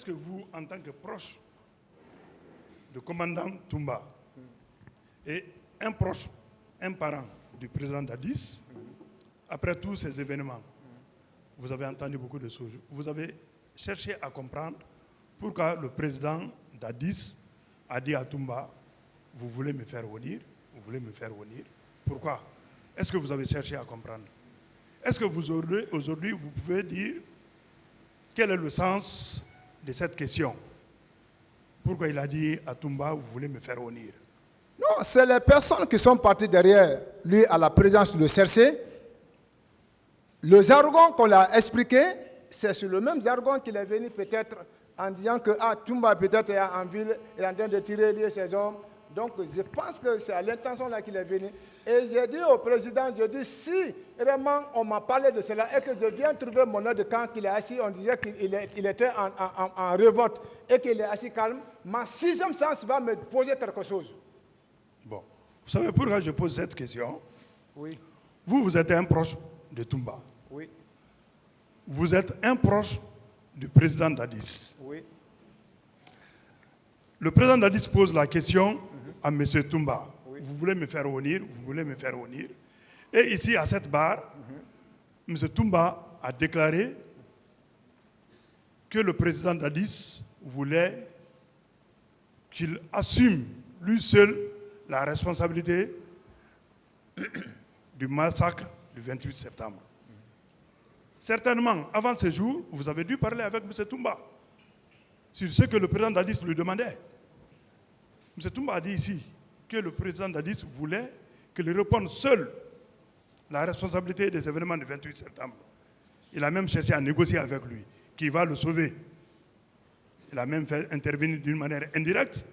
est-ce que vous, en tant que proche du commandant Toumba et un proche, un parent du président Dadis, après tous ces événements, vous avez entendu beaucoup de choses. Vous avez cherché à comprendre pourquoi le président Dadis a dit à Toumba, vous voulez me faire venir, vous voulez me faire venir. Pourquoi? Est-ce que vous avez cherché à comprendre? Est-ce que vous aujourd'hui, vous pouvez dire quel est le sens de cette question? Pourquoi il a dit à Toumba, vous voulez me faire venir? Non, c'est les personnes qui sont parties derrière lui à la présidence du CRC. Le jargon qu'on l'a expliqué, c'est sur le même jargon qu'il est venu peut-être en disant que Toumba peut-être est en ville, il est en train de tirer lier ses hommes. Donc je pense que c'est à l'intention là qu'il est venu. Et j'ai dit au président, je dis si vraiment on m'a parlé de cela et que je viens trouver mon aide de camp qu'il est assis, on disait qu'il était en révolte et qu'il est assis calme, ma sixième sens va me poser quelque chose. Bon, vous savez pourquoi je pose cette question? Oui. Vous êtes un proche de Toumba. Oui. Vous êtes un proche du président Dadis. Oui. Le président Dadis pose la question à M. Toumba. Oui. Vous voulez me faire venir, vous voulez me faire venir. Et ici, à cette barre, M. Toumba a déclaré que le président Dadis voulait qu'il assume lui seul la responsabilité du massacre du 28 septembre. Certainement, avant ce jour, vous avez dû parler avec M. Toumba sur ce que le président Dadis lui demandait. M. Toumba a dit ici que le président Dadis voulait qu'il réponde seul la responsabilité des événements du 28 septembre. Il a même cherché à négocier avec lui, qui va le sauver. Il a même fait intervenir d'une manière indirecte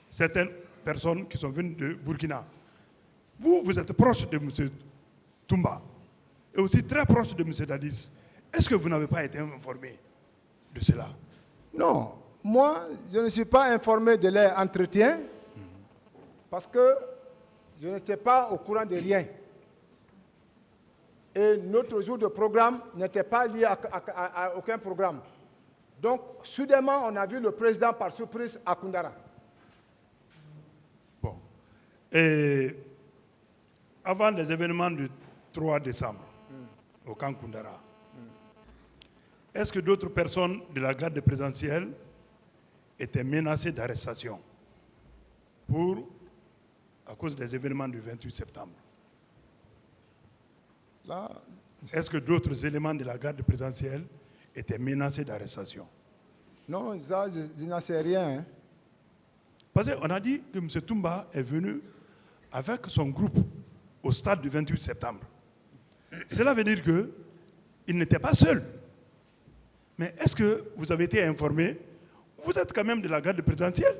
certaines personnes qui sont venues de Burkina. Vous êtes proche de M. Toumba et aussi très proche de M. Dadis. Est-ce que vous n'avez pas été informé de cela? Non, moi, je ne suis pas informé de leur entretien parce que je n'étais pas au courant de rien. Et notre jour de programme n'était pas lié à aucun programme. Donc, soudainement, on a vu le président par surprise à Koundara. Bon. Et avant les événements du 3 décembre, au camp Koundara, est-ce que d'autres personnes de la garde présidentielle étaient menacées d'arrestation à cause des événements du 28 septembre? Là, est-ce que d'autres éléments de la garde présidentielle étaient menacés d'arrestation? Non, ça, je n'en sais rien. Hein. Parce qu'on a dit que M. Toumba est venu avec son groupe au stade du 28 septembre. Cela veut dire qu'il n'était pas seul. Mais est-ce que vous avez été informé? Vous êtes quand même de la garde présidentielle.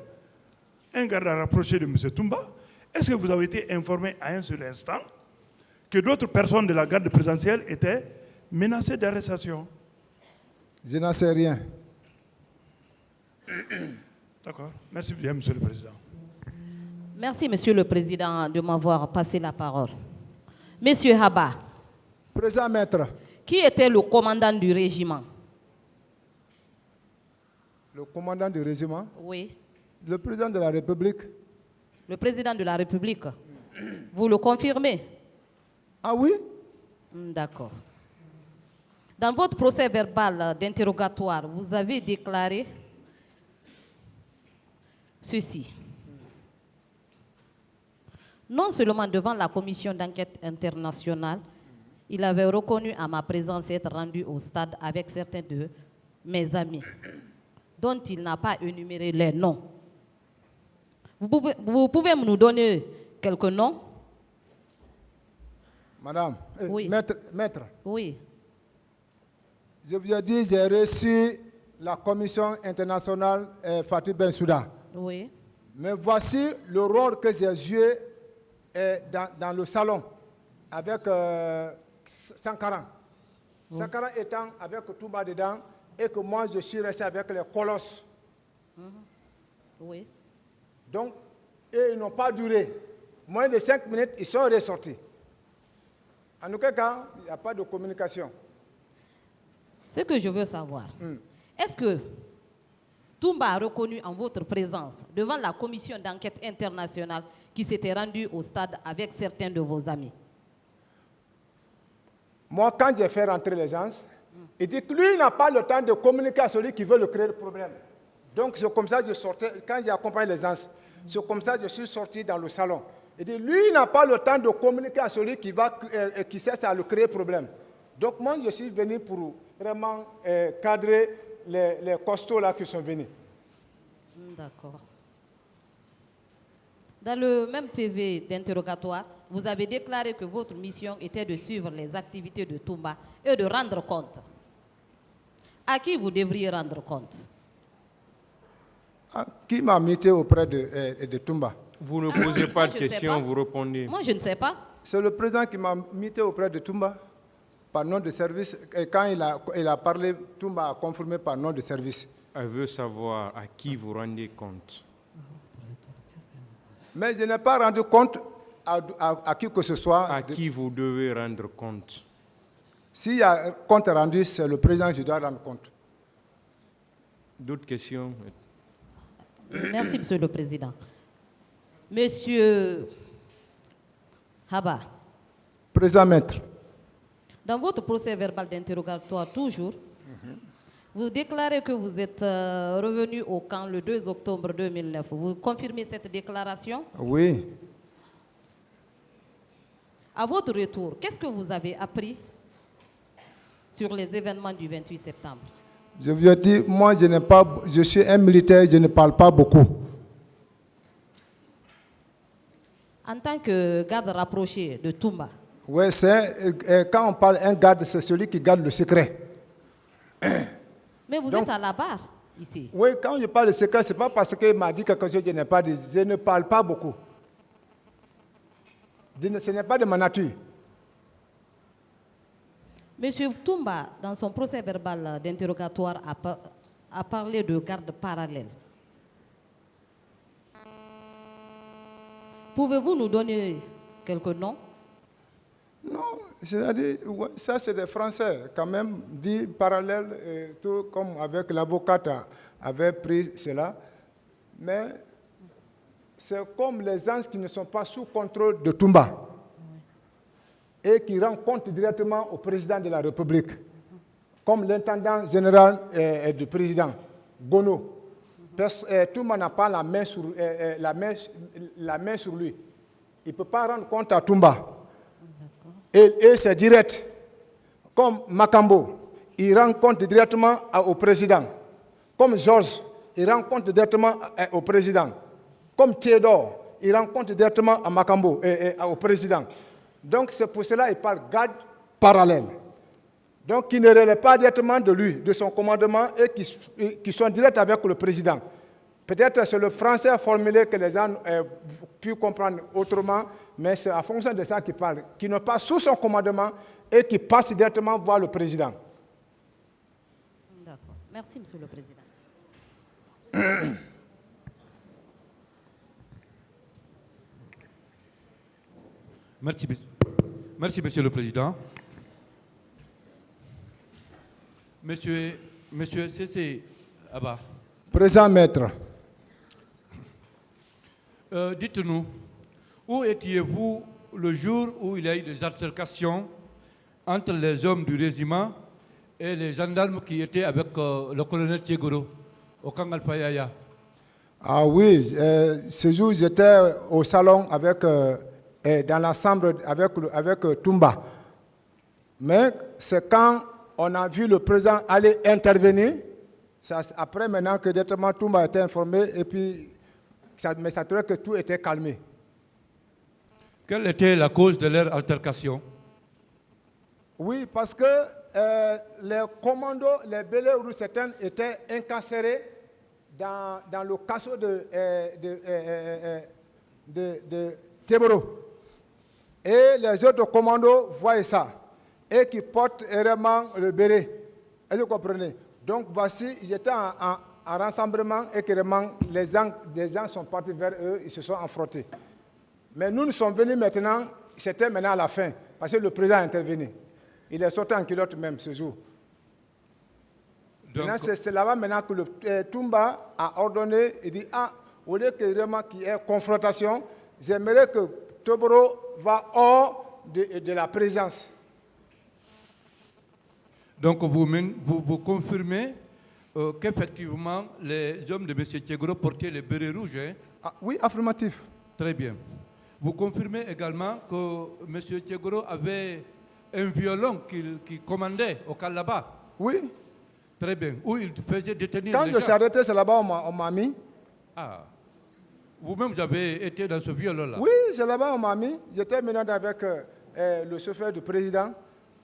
Un garde rapproché de M. Toumba. Est-ce que vous avez été informé à un seul instant que d'autres personnes de la garde présidentielle étaient menacées d'arrestation? Je n'en sais rien. D'accord. Merci bien, Monsieur le Président. Merci, Monsieur le Président, de m'avoir passé la parole. Monsieur Haba. Président maître. Qui était le commandant du régiment? Le commandant du régiment? Oui. Le président de la République. Le président de la République. Vous le confirmez? Ah oui? D'accord. Dans votre procès verbal d'interrogatoire, vous avez déclaré ceci. Non seulement devant la commission d'enquête internationale, il avait reconnu à ma présence être rendu au stade avec certains de mes amis, dont il n'a pas énuméré les noms. Vous pouvez nous donner quelques noms? Madame, oui. Maître. Oui. Je vous ai dit, j'ai reçu la commission internationale Fatou Bensouda. Oui. Mais voici le rôle que j'ai joué dans le salon avec Sankara. Oui. Sankara étant avec Toumba dedans et que moi je suis resté avec les colosses. Oui. Donc, et ils n'ont pas duré. Moins de 5 minutes, ils sont ressortis. En aucun cas, il n'y a pas de communication. Ce que je veux savoir, est-ce que Toumba a reconnu en votre présence devant la commission d'enquête internationale qui s'était rendue au stade avec certains de vos amis? Moi, quand j'ai fait rentrer les gens, il dit que lui n'a pas le temps de communiquer à celui qui veut le créer le problème. Donc, c'est comme ça que je sortais, quand j'ai accompagné les gens, c'est comme ça que je suis sorti dans le salon. Il dit, lui n'a pas le temps de communiquer à celui qui cesse à le créer le problème. Donc, moi, je suis venu pour vraiment cadrer les costauds là qui sont venus. D'accord. Dans le même PV d'interrogatoire, vous avez déclaré que votre mission était de suivre les activités de Toumba et de rendre compte. À qui vous devriez rendre compte? Qui m'a muté auprès de Toumba? Vous ne posez pas de je sais questions, pas. vous répondez. Moi, je ne sais pas. C'est le président qui m'a muté auprès de Toumba par nom de service. Et quand il a parlé, Toumba a confirmé par nom de service. Elle veut savoir à qui vous rendez compte. Mais je n'ai pas rendu compte à qui que ce soit. À qui vous devez rendre compte. S'il y a compte rendu, c'est le président qui doit rendre compte. D'autres questions? Merci, Monsieur le Président. Monsieur Haba, Président maître, dans votre procès verbal d'interrogatoire, toujours, vous déclarez que vous êtes revenu au camp le 2 octobre 2009. Vous confirmez cette déclaration? oui. À votre retour, qu'est-ce que vous avez appris sur les événements du 28 septembre? Je vous ai dit, moi je suis un militaire, je ne parle pas beaucoup. En tant que garde rapproché de Toumba, Oui, quand on parle un garde, c'est celui qui garde le secret. mais vous êtes à la barre ici. Oui, quand je parle de secret, ce n'est pas parce qu'il m'a dit quelque chose que je n'ai pas dit. Je ne parle pas beaucoup. Ce n'est pas de ma nature. Monsieur Toumba, dans son procès verbal d'interrogatoire, a parlé de garde parallèle. Pouvez-vous nous donner quelques noms? Non, c'est-à-dire, ouais, ça c'est des Français, quand même, dit parallèle, tout comme avec l'avocate avait pris cela. Mais c'est comme les gens qui ne sont pas sous contrôle de Toumba et qui rendent compte directement au président de la République, comme l'intendant général du président, Gono. Toumba n'a pas la main sur lui. Il ne peut pas rendre compte à Toumba. Et c'est direct. Comme Makambo, il rend compte directement au président. Comme Georges, il rend compte directement au président. Comme Théodore, il rend compte directement à Makambo et au président. Donc c'est pour cela qu'il parle garde parallèle. Donc qui ne relève pas directement de lui, de son commandement et qui sont directs avec le président. Peut-être c'est le français formulé que les gens ont pu comprendre autrement, mais c'est en fonction de ça qu'il parle, qui n'est pas sous son commandement et qui passe directement voir le président. D'accord. Merci, Monsieur le Président. Merci, Monsieur le Président. Monsieur C.C. Abba. Président maître. Dites-nous, où étiez-vous le jour où il y a eu des altercations entre les hommes du régiment et les gendarmes qui étaient avec le colonel Thiegoro au camp Alpha-Yaya? Ah oui, ce jour j'étais au salon dans la chambre avec Toumba. Mais c'est quand on a vu le président aller intervenir, après maintenant que directement Toumba a été informé, et puis mais ça trouvait que tout était calmé. Quelle était la cause de leur altercation? Oui, parce que les commandos, les bélés rouges, certains étaient incarcérés dans le casseau de Téboro. Et les autres commandos voient ça et qui portent vraiment le béret. Est-ce que vous comprenez? Donc voici, ils étaient en rassemblement et que les gens sont partis vers eux, ils se sont affrontés. Mais nous sommes venus maintenant, c'était maintenant à la fin, parce que le président est intervenu. Il est sorti en culotte même ce jour. Maintenant, c'est là-bas maintenant que le Toumba a ordonné, il dit, ah, au lieu que vraiment qu'il y ait confrontation, j'aimerais que Toboro va hors de la présence. Donc vous confirmez qu'effectivement les hommes de M. Tchegoro portaient les bérets rouges, hein? Ah, oui, affirmatif. Très bien. Vous confirmez également que M. Tchegoro avait un violon qu'il commandait au Kalaba. Oui. Très bien. Où il faisait détenir Quand les je gens. suis arrêté, c'est là-bas on m'a mis. Ah. Vous-même, vous avez été dans ce violon-là? Oui, c'est là-bas on m'a mis. J'étais maintenant avec le chauffeur du président.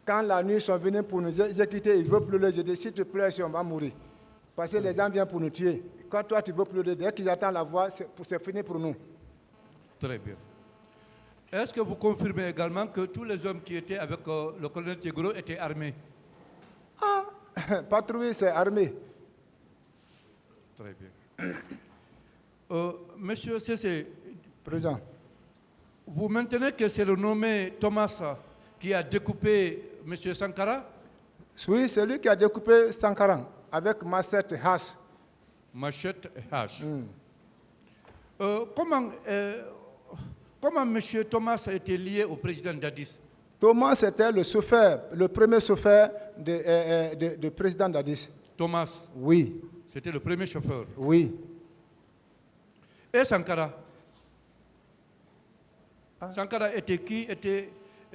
Quand la nuit, ils sont venus pour nous exécuter, il veut pleurer. Je dis, s'il te plaît, si on va mourir. Parce que les gens viennent pour nous tuer. Quand toi, tu veux pleurer, dès qu'ils attendent la voix, c'est fini pour nous. Très bien. Est-ce que vous confirmez également que tous les hommes qui étaient avec le colonel Tchegoro étaient armés? Ah, patrouille, c'est armé. Très bien. Monsieur Cessé, Président. vous maintenez que c'est le nommé Thomas qui a découpé M. Sankara? Oui, c'est lui qui a découpé Sankara avec machette hache. Machette et hache. Comment M. Thomas a été lié au président Dadis? Thomas était le chauffeur, le premier chauffeur du président Dadis. Thomas? Oui. C'était le premier chauffeur. Oui. Et Sankara? Sankara était qui?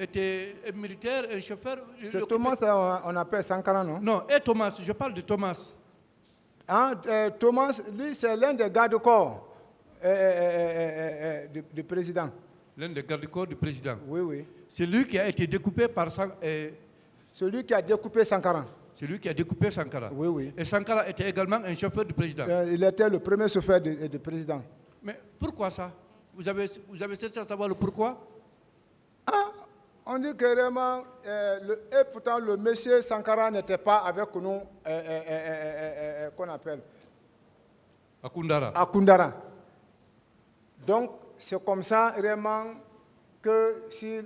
Était un militaire, un chauffeur? C'est Thomas, on appelle Sankara, non? Non, et Thomas, je parle de Thomas. Ah, Thomas, lui, c'est l'un des gardes-corps du président. L'un des gardes-corps du président. Oui, oui. C'est lui qui a été découpé par Celui qui a découpé Sankara. C'est lui qui a découpé Sankara. Oui, oui. Et Sankara était également un chauffeur du président. Il était le premier chauffeur du président. Mais pourquoi ça? Vous avez cherché à savoir le pourquoi? Ah, on dit que vraiment, et pourtant le monsieur Sankara n'était pas avec nous, qu'on appelle À Koundara. à Koundara. Donc, c'est comme ça vraiment que si,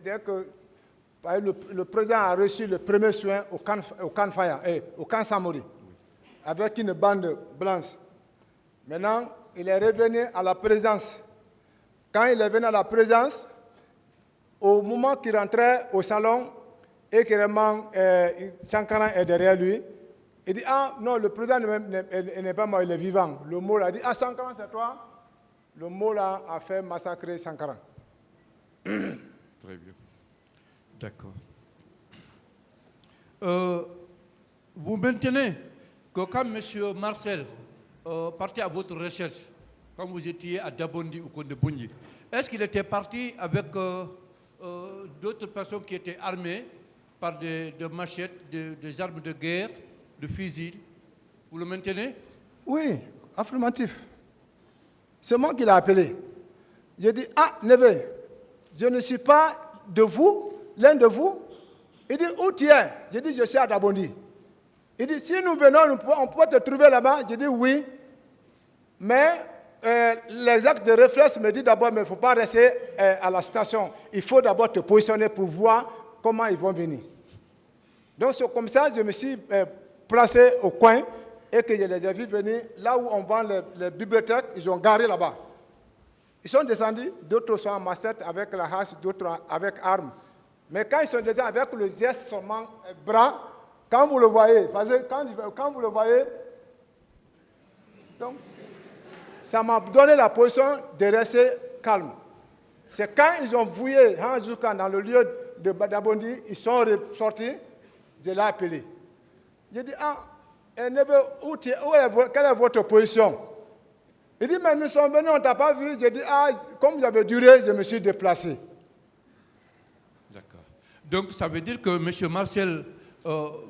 dès que le président a reçu le premier soin au camp Faya, au camp Samori, avec une bande blanche. Maintenant, il est revenu à la présence. Quand il est venu à la présence, au moment qu'il rentrait au salon et que vraiment Sankara est derrière lui, il dit, ah non, le président n'est pas mort, il est vivant. Le mot là dit, ah Sankara c'est toi? Le mot là a fait massacrer Sankara. Très bien. D'accord. Vous maintenez que quand M. Marcel partait à votre recherche, quand vous étiez à Dabondi ou Kondebouni, est-ce qu'il était parti avec d'autres personnes qui étaient armées par des machettes, des armes de guerre, de fusils? Vous le maintenez? Oui, affirmatif. C'est moi qui l'ai appelé. J'ai dit, ah, Neve, je ne suis pas de vous, l'un de vous. Il dit, où tu es? J'ai dit, je suis à Dabondi. Il dit, si nous venons, on peut te trouver là-bas. J'ai dit, oui. Mais les actes de réflexe me disent d'abord, mais il ne faut pas rester à la station. Il faut d'abord te positionner pour voir comment ils vont venir. Donc, c'est comme ça que je me suis placé au coin et que je les ai vus venir là où on vend les bibliothèques. Ils ont garé là-bas. Ils sont descendus, d'autres sont en massette avec la hache, d'autres avec armes. Mais quand ils sont descendus avec le geste seulement bras, quand vous le voyez, parce que quand vous le voyez, donc, ça m'a donné la position de rester calme. C'est quand ils ont fouillé Hanzoukan dans le lieu de Dabondi, ils sont sortis, je l'ai appelé. J'ai dit, ah, quelle est votre position? Il dit, mais nous sommes venus, on ne t'a pas vu. J'ai dit, ah, comme vous avez duré, je me suis déplacé. D'accord. Donc, ça veut dire que M. Marcel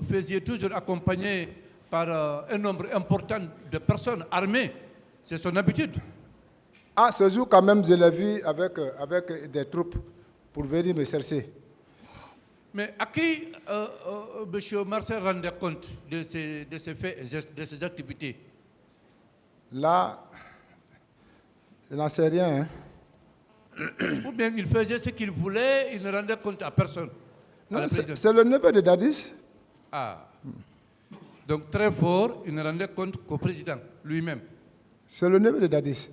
faisait toujours accompagné par un nombre important de personnes armées. C'est son habitude. Ah, ce jour, quand même, je l'ai vu avec des troupes pour venir me chercher. Mais à qui M. Marcel rendait compte de ces faits, de ces activités? Là, je n'en sais rien. Ou bien il faisait ce qu'il voulait, il ne rendait compte à personne? C'est le neveu de Dadis. Ah. Donc très fort, il ne rendait compte qu'au président lui-même. C'est le neveu de Dadis.